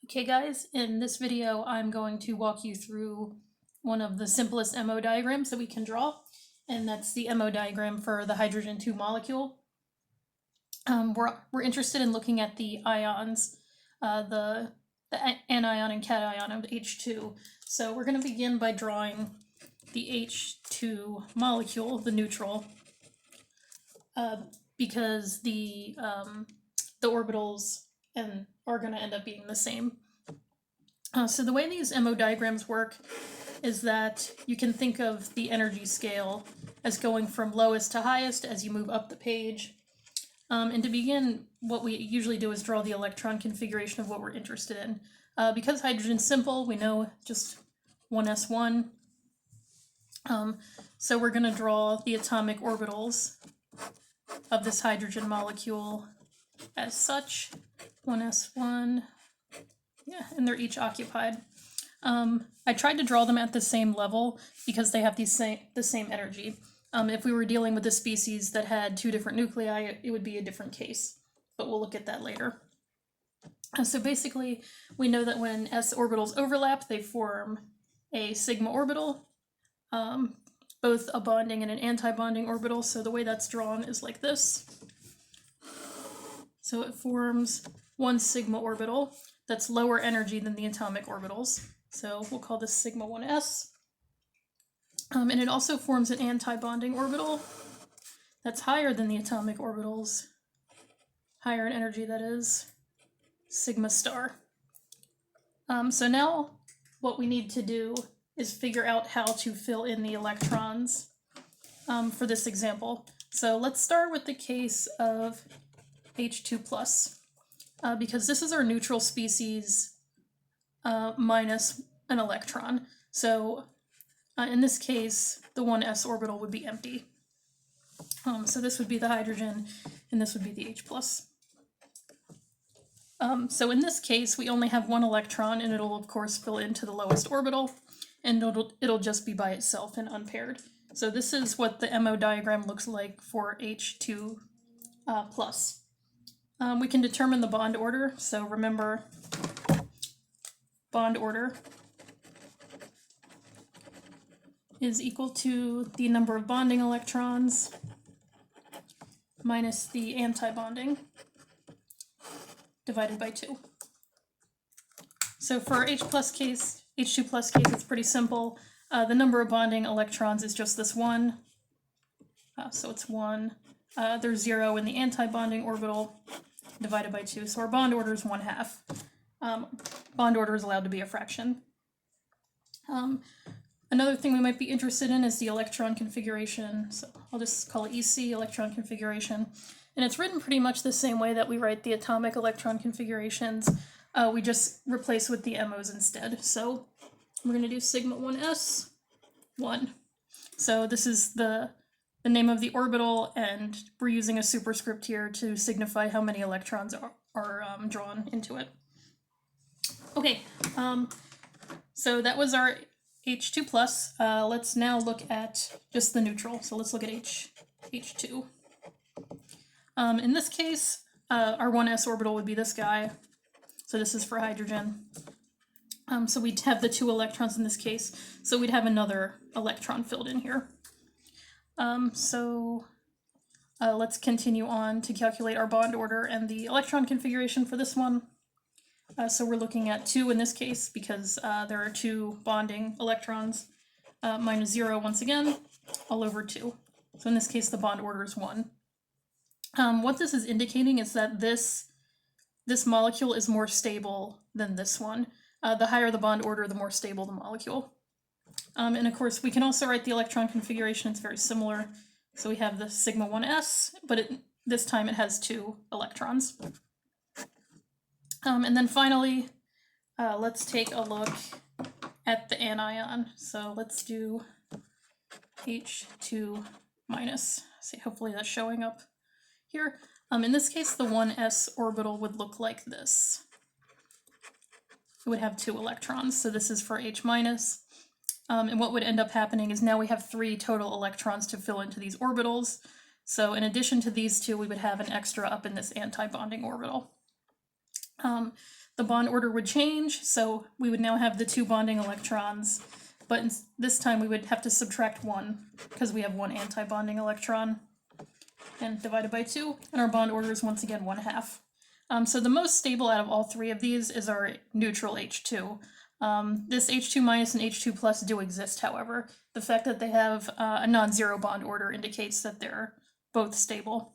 Okay guys, in this video I'm going to walk you through one of the simplest MO diagrams that we can draw, and that's the MO diagram for the hydrogen 2 molecule. We're interested in looking at the ions, the anion and cation of H2. So we're going to begin by drawing the H2 molecule, the neutral, because the orbitals are going to end up being the same. So the way these MO diagrams work is that you can think of the energy scale as going from lowest to highest as you move up the page. And to begin, what we usually do is draw the electron configuration of what we're interested in. Because hydrogen's simple, we know just 1s1. So we're going to draw the atomic orbitals of this hydrogen molecule as such. 1s1. Yeah, and they're each occupied. I tried to draw them at the same level because they have the same energy. If we were dealing with a species that had two different nuclei, it would be a different case, but we'll look at that later. So basically, we know that when s orbitals overlap, they form a sigma orbital, both a bonding and an anti-bonding orbital. So the way that's drawn is like this. So it forms one sigma orbital that's lower energy than the atomic orbitals. So we'll call this sigma 1s. And it also forms an anti-bonding orbital that's higher than the atomic orbitals, higher in energy, that is, sigma star. So now what we need to do is figure out how to fill in the electrons for this example. So let's start with the case of H2+, because this is our neutral species minus an electron. So in this case, the 1s orbital would be empty. So this would be the hydrogen, and this would be the H+. So in this case, we only have one electron, and it'll of course fill into the lowest orbital, and it'll just be by itself and unpaired. So this is what the MO diagram looks like for H2+. We can determine the bond order, so remember, bond order is equal to the number of bonding electrons minus the anti-bonding divided by 2. So for our H2+ case, it's pretty simple. The number of bonding electrons is just this one. So it's 1. There's 0 in the anti-bonding orbital divided by 2. So our bond order is 1/2. Bond order is allowed to be a fraction. Another thing we might be interested in is the electron configuration. So I'll just call it EC, electron configuration. And it's written pretty much the same way that we write the atomic electron configurations. We just replace with the MOs instead. So we're going to do sigma 1s, 1. So this is the name of the orbital, and we're using a superscript here to signify how many electrons are drawn into it. Okay, so that was our H2+. Let's now look at just the neutral. So let's look at H2. In this case, our 1s orbital would be this guy. So this is for hydrogen. So we'd have the 2 electrons in this case. So we'd have another electron filled in here. Let's continue on to calculate our bond order and the electron configuration for this one. So we're looking at 2 in this case because there are 2 bonding electrons, minus 0 once again, all over 2. So in this case, the bond order is 1. What this is indicating is that this molecule is more stable than this one. The higher the bond order, the more stable the molecule. And of course, we can also write the electron configuration. It's very similar. So we have the sigma 1s, but this time it has 2 electrons. And then finally, let's take a look at the anion. So let's do H2-. See, hopefully that's showing up here. In this case, the 1s orbital would look like this. It would have 2 electrons, so this is for H-. And what would end up happening is now we have 3 total electrons to fill into these orbitals. So in addition to these 2, we would have an extra up in this anti-bonding orbital. the bond order would change, so we would now have the 2 bonding electrons, but this time we would have to subtract 1, because we have 1 anti-bonding electron, and divided by 2, and our bond order is once again 1/2. So the most stable out of all 3 of these is our neutral H2. This H2 minus and H2 plus do exist, however. The fact that they have a non-zero bond order indicates that they're both stable.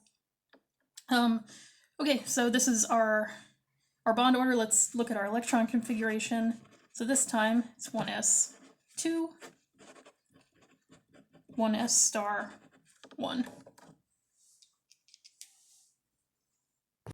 Okay, so this is our bond order. Let's look at our electron configuration. So this time it's 1s2, 1s star 1.